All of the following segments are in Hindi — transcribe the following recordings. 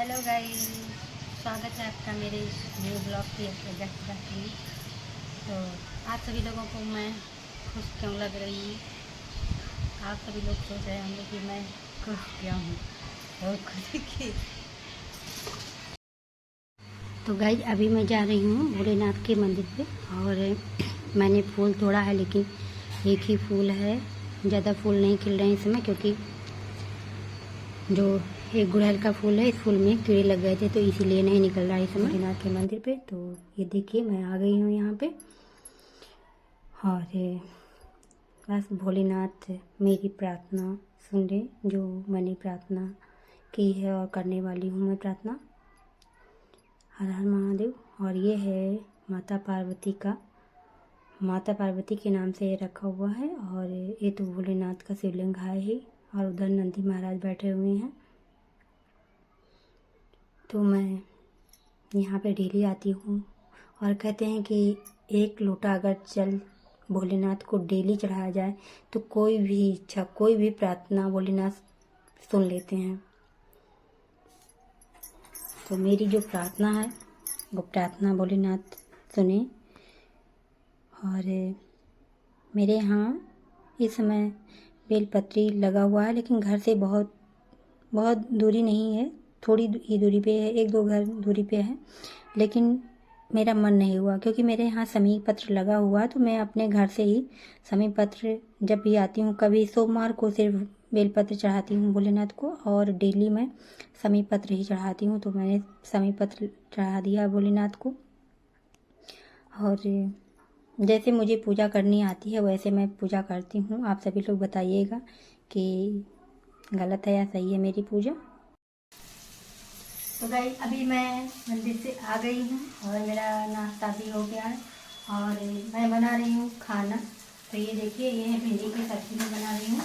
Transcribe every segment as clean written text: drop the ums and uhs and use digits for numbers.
हेलो गाइस, स्वागत है आपका मेरे इस न्यू ब्लॉग की जगह की। तो आप सभी लोगों को मैं खुश क्यों लग रही हूँ? आप सभी लोग सोच रहे होंगे कि मैं खुश क्यों हूँ, बहुत खुशी की। तो गाइस, अभी मैं जा रही हूँ भोलेनाथ के मंदिर पे और मैंने फूल तोड़ा है, लेकिन एक ही फूल है, ज़्यादा फूल नहीं खिल रहे हैं इस समय, क्योंकि जो एक गुड़हल का फूल है, इस फूल में कीड़े लग गए थे, तो इसीलिए नहीं निकल रहा है इस समय भोलेनाथ के मंदिर पे। तो ये देखिए, मैं आ गई हूँ यहाँ पे और बस भोलेनाथ मेरी प्रार्थना सुन ले, जो मैंने प्रार्थना की है और करने वाली हूँ मैं प्रार्थना। हर हर महादेव। और ये है माता पार्वती के नाम से ये रखा हुआ है। और ये तो भोलेनाथ का शिवलिंग है ही, और उधर नंदी महाराज बैठे हुए हैं। तो मैं यहाँ पे डेली आती हूँ, और कहते हैं कि एक लोटा अगर जल भोलेनाथ को डेली चढ़ाया जाए तो कोई भी इच्छा, कोई भी प्रार्थना भोलेनाथ सुन लेते हैं। तो मेरी जो प्रार्थना है वो प्रार्थना भोलेनाथ सुने। और मेरे यहाँ इस समय बेलपत्री लगा हुआ है, लेकिन घर से बहुत बहुत दूरी नहीं है, थोड़ी ही दूरी पे है, एक दो घर दूरी पे है। लेकिन मेरा मन नहीं हुआ, क्योंकि मेरे यहाँ समी पत्र लगा हुआ है, तो मैं अपने घर से ही समी पत्र जब भी आती हूँ, कभी सोमवार को सिर्फ बेलपत्र चढ़ाती हूँ भोलेनाथ को, और डेली मैं समी पत्र ही चढ़ाती हूँ। तो मैंने समी पत्र चढ़ा दिया भोलेनाथ को। और जैसे मुझे पूजा करनी आती है वैसे मैं पूजा करती हूँ। आप सभी लोग बताइएगा कि गलत है या सही है मेरी पूजा। तो गाइस, अभी मैं मंदिर से आ गई हूँ और मेरा नाश्ता भी हो गया है, और मैं बना रही हूँ खाना। तो ये देखिए, ये है भिंडी की सब्जी मैं बना रही हूँ,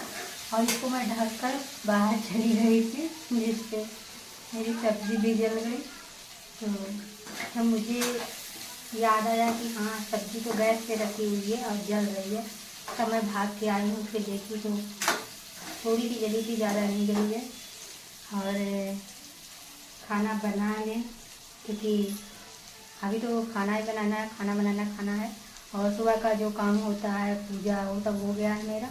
और इसको मैं ढक कर बाहर चली गई थी, जिससे मेरी सब्जी भी जल गई। तो जब मुझे याद आया कि हाँ, सब्जी तो गैस पे रखी हुई है और जल रही है, तब मैं भाग के आई हूँ। फिर देखी तो थोड़ी सी जली थी, ज़्यादा नहीं जली है। और खाना बना लें, क्योंकि अभी तो खाना ही बनाना है, खाना है। और सुबह का जो काम होता है, पूजा, वो सब हो गया है मेरा।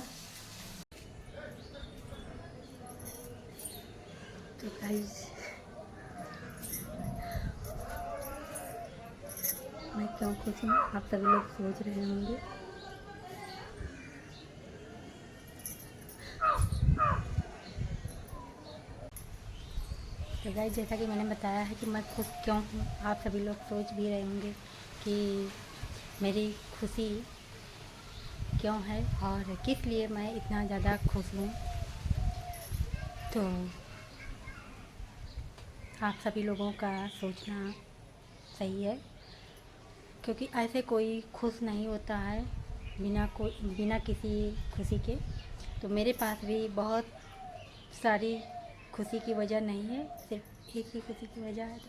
तो गाइस, मैं क्यों खुश हूँ, आप सभी लोग सोच रहे होंगे। तो गाइस, जैसा कि मैंने बताया है कि मैं खुश क्यों हूँ, आप सभी लोग सोच भी रहे होंगे कि मेरी खुशी क्यों है और किस लिए मैं इतना ज़्यादा खुश हूँ। तो आप सभी लोगों का सोचना सही है, क्योंकि ऐसे कोई खुश नहीं होता है बिना किसी खुशी के। तो मेरे पास भी बहुत सारी खुशी की वजह नहीं है, सिर्फ एक ही खुशी की वजह है।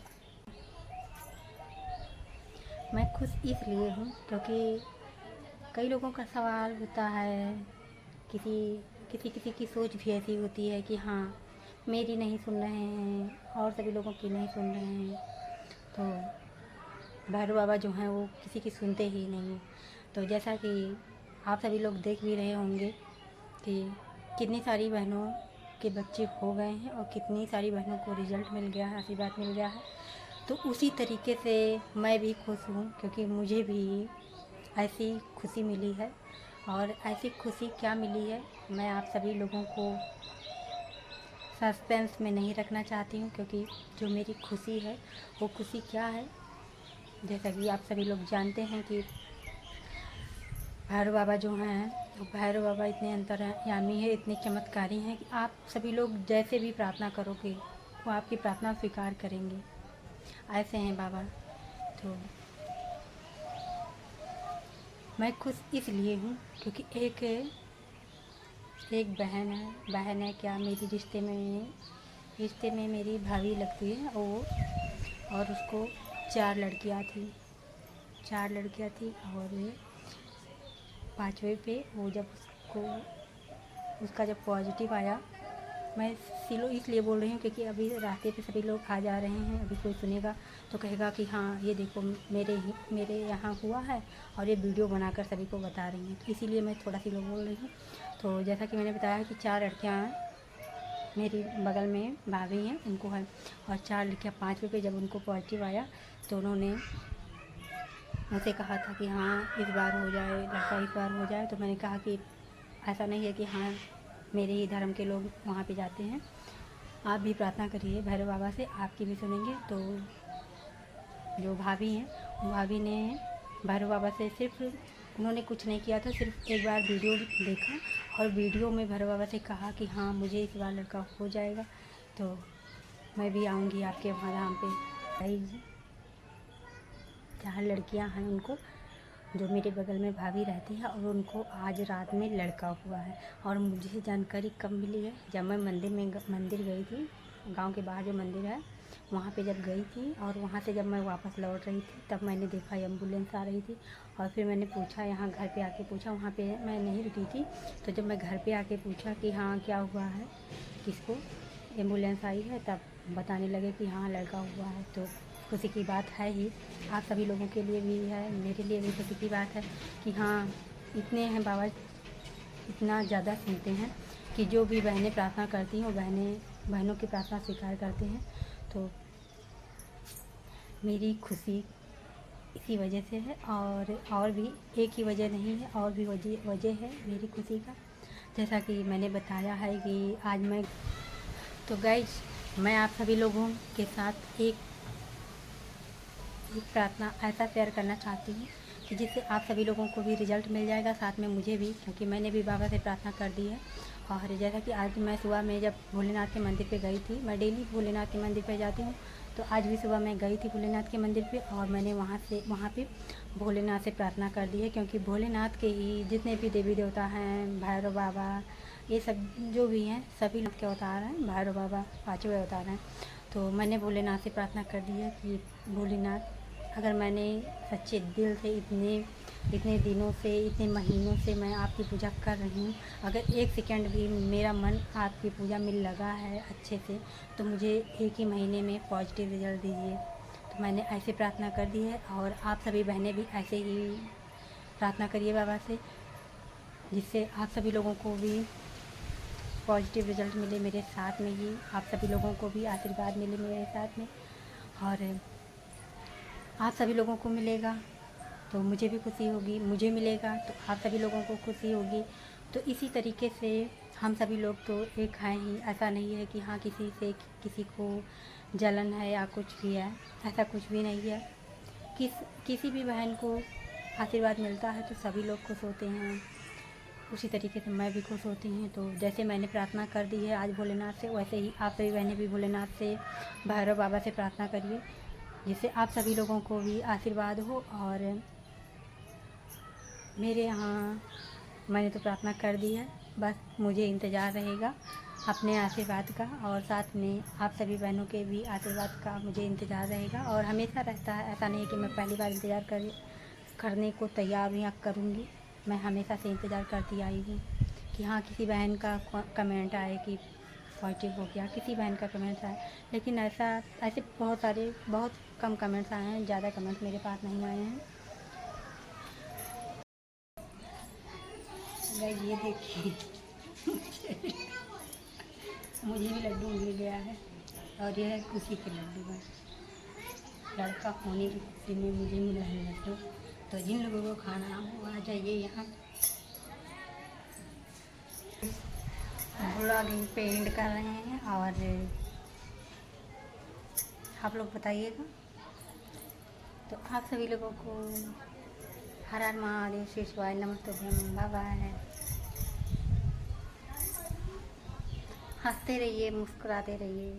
मैं खुश इसलिए हूँ क्योंकि कई लोगों का सवाल होता है, किसी किसी की सोच भी ऐसी होती है कि हाँ, मेरी नहीं सुन रहे हैं और सभी लोगों की नहीं सुन रहे हैं। तो भैरव बाबा जो हैं वो किसी की सुनते ही नहीं। तो जैसा कि आप सभी लोग देख भी रहे होंगे कि कितनी सारी बहनों के बच्चे हो गए हैं और कितनी सारी बहनों को रिज़ल्ट मिल गया है, आशीर्वाद मिल गया है। तो उसी तरीके से मैं भी खुश हूँ, क्योंकि मुझे भी ऐसी खुशी मिली है। और ऐसी खुशी क्या मिली है, मैं आप सभी लोगों को सस्पेंस में नहीं रखना चाहती हूँ, क्योंकि जो मेरी खुशी है वो खुशी क्या है, जैसा कि आप सभी लोग जानते हैं कि भैरव बाबा जो हैं, तो भैरव बाबा इतने अंतर्यामी है, इतने चमत्कारी हैं कि आप सभी लोग जैसे भी प्रार्थना करोगे वो आपकी प्रार्थना स्वीकार करेंगे। ऐसे हैं बाबा। तो मैं खुश इसलिए हूँ क्योंकि एक बहन है क्या, मेरी रिश्ते में मेरी भाभी लगती है वो, और उसको 4 लड़कियाँ थी। और 5वें पे वो जब उसका जब पॉजिटिव आया, मैं सिलो इसलिए बोल रही हूँ क्योंकि अभी रास्ते पे सभी लोग आ जा रहे हैं, अभी कोई सुनेगा तो कहेगा कि हाँ ये देखो मेरे यहाँ हुआ है और ये वीडियो बनाकर सभी को बता रही हैं, तो इसीलिए मैं थोड़ा सिलो बोल रही हूँ। तो जैसा कि मैंने बताया कि 4 लड़कियाँ मेरी बगल में भाभी हैं उनको है, और 4 लड़कियाँ 5 पे जब उनको पॉजिटिव आया तो उन्होंने मुझसे कहा था कि हाँ इस बार हो जाए, लड़का इस बार हो जाए। तो मैंने कहा कि ऐसा नहीं है कि हाँ मेरे ही धर्म के लोग वहाँ पे जाते हैं, आप भी प्रार्थना करिए भैरव बाबा से, आपकी भी सुनेंगे। तो जो भाभी हैं वो भाभी ने भैरव बाबा से सिर्फ उन्होंने कुछ नहीं किया था, सिर्फ एक बार वीडियो देखा और वीडियो में भैरव बाबा से कहा कि हाँ मुझे इस बार लड़का हो जाएगा, तो मैं भी आऊँगी आपके वहाँ धाम पे। 4 लड़कियां हैं उनको, जो मेरे बगल में भाभी रहती है, और उनको आज रात में लड़का हुआ है। और मुझे जानकारी कब मिली है, जब मैं मंदिर गई थी, गांव के बाहर जो मंदिर है वहाँ पे जब गई थी, और वहाँ से जब मैं वापस लौट रही थी तब मैंने देखा एम्बुलेंस आ रही थी। और फिर मैंने पूछा, यहाँ घर पे आके पूछा, वहाँ पे मैं नहीं रुकी थी, तो जब मैं घर पे आके पूछा कि हाँ क्या हुआ है, किसको एम्बुलेंस आई है, तब बताने लगे कि हाँ लड़का हुआ है। तो खुशी की बात है ही, आप सभी लोगों के लिए भी है, मेरे लिए भी खुशी की बात है कि हाँ इतने हैं बाबा, इतना ज़्यादा सुनते हैं कि जो भी बहनें प्रार्थना करती हैं वो बहनों की प्रार्थना स्वीकार करते हैं। तो मेरी खुशी इसी वजह से है, और भी एक ही वजह नहीं है, और भी वजह है मेरी खुशी का। जैसा कि मैंने बताया है कि आज मैं तो गाइस मैं आप सभी लोगों के साथ एक प्रार्थना ऐसा शेयर करना चाहती हूँ कि जिससे आप सभी लोगों को भी रिजल्ट मिल जाएगा, साथ में मुझे भी, क्योंकि मैंने भी बाबा से प्रार्थना कर दी है। और जैसा कि आज मैं सुबह में जब भोलेनाथ के मंदिर पे गई थी, मैं डेली भोलेनाथ के मंदिर पे जाती हूँ, तो आज भी सुबह मैं गई थी भोलेनाथ के मंदिर पे, और मैंने वहाँ पे भोलेनाथ से प्रार्थना कर दी है, क्योंकि भोलेनाथ के ही जितने भी देवी देवता हैं, भैरव बाबा, ये सब जो भी हैं सभी नाथ के अवतार हैं, भैरव बाबा 5वें अवतार हैं। तो मैंने भोलेनाथ से प्रार्थना कर दी है कि भोलेनाथ, अगर मैंने सच्चे दिल से इतने दिनों से, इतने महीनों से मैं आपकी पूजा कर रही हूँ, अगर 1 सेकंड भी मेरा मन आपकी पूजा में लगा है अच्छे से, तो मुझे 1 ही महीने में पॉजिटिव रिजल्ट दीजिए। तो मैंने ऐसे प्रार्थना कर दी है, और आप सभी बहनें भी ऐसे ही प्रार्थना करिए बाबा से, जिससे आप सभी लोगों को भी पॉजिटिव रिजल्ट मिले, मेरे साथ में ही आप सभी लोगों को भी आशीर्वाद मिले मेरे साथ में, और आप सभी लोगों को मिलेगा तो मुझे भी खुशी होगी, मुझे मिलेगा तो आप सभी लोगों को खुशी होगी। तो इसी तरीके से हम सभी लोग तो एक हैं ही, ऐसा नहीं है कि हाँ किसी को जलन है या कुछ भी है, ऐसा कुछ भी नहीं है। किसी भी बहन को आशीर्वाद मिलता है तो सभी लोग खुश होते हैं, उसी तरीके से मैं भी खुश होती हूँ। तो जैसे मैंने प्रार्थना कर दी है आज भोलेनाथ से, वैसे ही आप सभी बहनें भी भोलेनाथ से, भैरव बाबा से प्रार्थना करिए, जिससे आप सभी लोगों को भी आशीर्वाद हो। और मेरे यहाँ मैंने तो प्रार्थना कर दी है, बस मुझे इंतज़ार रहेगा अपने आशीर्वाद का, और साथ में आप सभी बहनों के भी आशीर्वाद का मुझे इंतज़ार रहेगा, और हमेशा रहता है। ऐसा नहीं कि मैं पहली बार इंतज़ार करने को तैयार हूँ या करूँगी, मैं हमेशा से इंतज़ार करती आई हूँ कि हाँ किसी बहन का कमेंट आए कि पॉजिटिव हो गया, किसी बहन का कमेंट्स आए, लेकिन ऐसे बहुत कम कमेंट्स आए हैं, ज़्यादा कमेंट्स मेरे पास नहीं आए हैं। ये देखिए मुझे भी लड्डू मिल गया है, और यह है खुशी के लड्डू है, लड़का होने की खुशी में मुझे मिला है लड्डू। तो जिन लोगों को खाना हो आ जाइए यहाँ। ब्लॉगिंग पे एंड कर रहे हैं, और आप लोग बताइएगा। तो आप सभी लोगों को हर हर महादेव, श्री शिवाय, नमस्ते, बाय बाय। हंसते रहिए, मुस्कुराते रहिए।